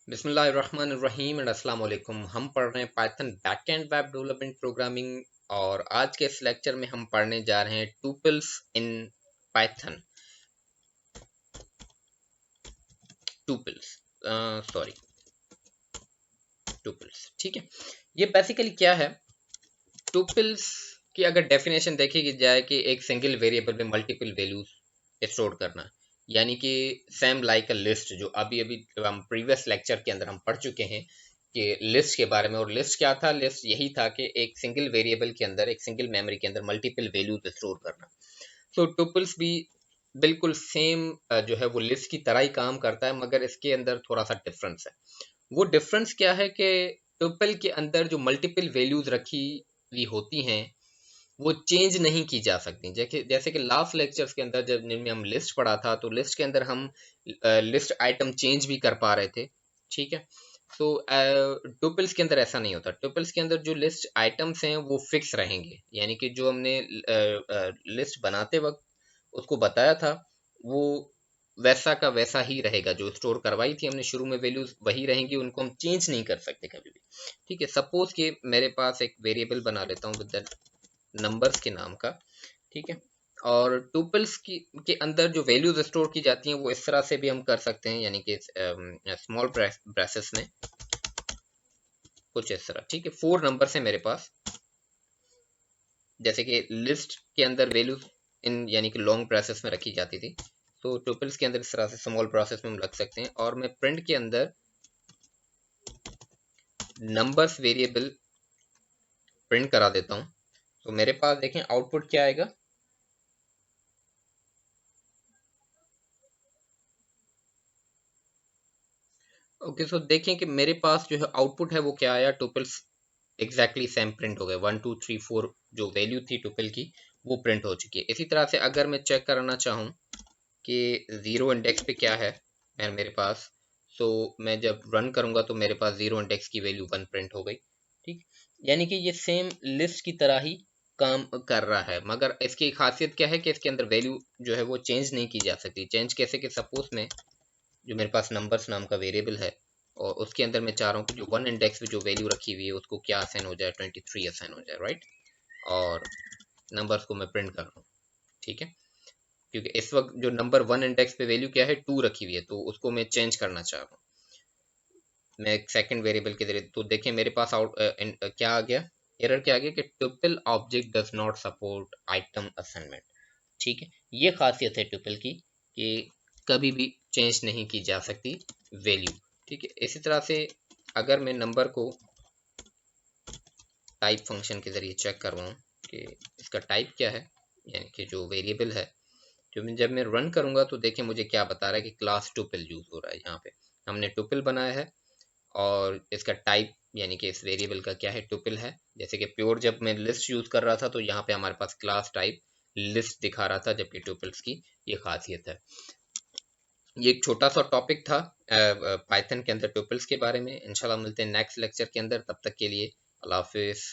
बिस्मिल्लाहिर्रहमानिर्रहीम एंड अस्सलाम वालेकुम। हम पढ़ रहे हैं Python backend web development programming और आज के इस लेक्चर में हम पढ़ने जा रहे हैं tuples in Python. Tuples sorry tuples, ठीक है। ये बेसिकली क्या है? टुपल्स की अगर डेफिनेशन देखी जाए कि एक सिंगल वेरिएबल में मल्टीपल वैल्यूज स्टोर करना, यानी कि सेम लाइक अ लिस्ट, जो अभी अभी हम प्रीवियस लेक्चर के अंदर हम पढ़ चुके हैं कि लिस्ट के बारे में। और लिस्ट क्या था? लिस्ट यही था कि एक सिंगल वेरिएबल के अंदर, एक सिंगल मेमोरी के अंदर मल्टीपल वैल्यूज स्टोर करना। तो टुपल्स भी बिल्कुल सेम जो है वो लिस्ट की तरह ही काम करता है, मगर इसके अंदर थोड़ा सा डिफरेंस है। वो डिफरेंस क्या है कि टुपल के अंदर जो मल्टीपल वैल्यूज रखी हुई होती हैं वो चेंज नहीं की जा सकती। जैसे जैसे कि लास्ट लेक्चर्स के अंदर जब जिनमें हम लिस्ट पढ़ा था, तो लिस्ट के अंदर हम लिस्ट आइटम चेंज भी कर पा रहे थे, ठीक है। तो टुपल्स के अंदर ऐसा नहीं होता। टुपल्स के अंदर जो लिस्ट आइटम्स हैं वो फिक्स रहेंगे, यानी कि जो हमने लिस्ट बनाते वक्त उसको बताया था वो वैसा का वैसा ही रहेगा। जो स्टोर करवाई थी हमने शुरू में वैल्यूज वही रहेंगी, उनको हम चेंज नहीं कर सकते कभी भी, ठीक है। सपोज कि मेरे पास एक वेरिएबल बना लेता हूँ विद नंबर्स के नाम का, ठीक है। और टुपल्स की के अंदर जो वैल्यूज स्टोर की जाती हैं वो इस तरह से भी हम कर सकते हैं, यानी कि स्मॉल ब्रेसेस में कुछ इस तरह, ठीक है। 4 नंबर है मेरे पास, जैसे कि लिस्ट के अंदर वैल्यूज इन यानी कि लॉन्ग ब्रेसेस में रखी जाती थी, तो टुपल्स के अंदर इस तरह से स्मॉल ब्रेसेस में हम रख सकते हैं। और मैं प्रिंट के अंदर नंबर्स वेरिएबल प्रिंट करा देता हूँ, तो मेरे पास देखें आउटपुट क्या आएगा। ओके, सो देखें कि मेरे पास जो है आउटपुट है वो क्या आया। टुपल्स एग्जैक्टली सेम प्रिंट हो गए। 1 2 3 4 जो वैल्यू थी टुपल की वो प्रिंट हो चुकी है। इसी तरह से अगर मैं चेक करना चाहूँ कि जीरो इंडेक्स पे क्या है मेरे पास, तो मैं जब रन करूंगा तो मेरे पास जीरो इंडेक्स की वैल्यू 1 प्रिंट हो गई, ठीक। यानी कि ये सेम लिस्ट की तरह ही काम कर रहा है, मगर इसकी खासियत क्या है कि इसके अंदर वैल्यू जो है वो चेंज नहीं की जा सकती। चेंज कैसे? कि सपोज में जो मेरे पास नंबर्स नाम का वेरिएबल है और उसके अंदर मैं चाह रहा हूँ कि जो 1 इंडेक्स पे जो वैल्यू रखी हुई है उसको क्या असाइन हो जाए, 23 असाइन हो जाए, राइट। और नंबर्स को मैं प्रिंट कर रहा हूँ, ठीक है। क्योंकि इस वक्त जो नंबर 1 इंडेक्स पे वैल्यू क्या है, 2 रखी हुई है, तो उसको मैं चेंज करना चाह रहा हूँ मैं एक सेकंड वेरिएबल के जरिए। तो देखिए मेरे पास क्या आ गया, एरर क्या आ गया कि triple object does not support item assignment, ठीक है। ये खासियत है ट्रिपल की कि कभी भी चेंज नहीं की जा सकती वैल्यू, ठीक है। इसी तरह से अगर मैं नंबर को टाइप फंक्शन के जरिए चेक करवाऊँ कि इसका टाइप क्या है, यानी कि जो वेरिएबल है, जो मैं जब मैं रन करूंगा तो देखिए मुझे क्या बता रहा है कि क्लास टुपल यूज हो रहा है। यहाँ पे हमने टुपल बनाया है और इसका टाइप यानी कि इस वेरिएबल का क्या है, टुपल है। जैसे कि प्योर जब मैं लिस्ट यूज कर रहा था तो यहाँ पे हमारे पास क्लास टाइप लिस्ट दिखा रहा था, जबकि टुपल्स की ये खासियत है। ये एक छोटा सा टॉपिक था पाइथन के अंदर टुपल्स के बारे में। इंशाल्लाह मिलते हैं नेक्स्ट लेक्चर के अंदर, तब तक के लिए अल्लाह हाफिज।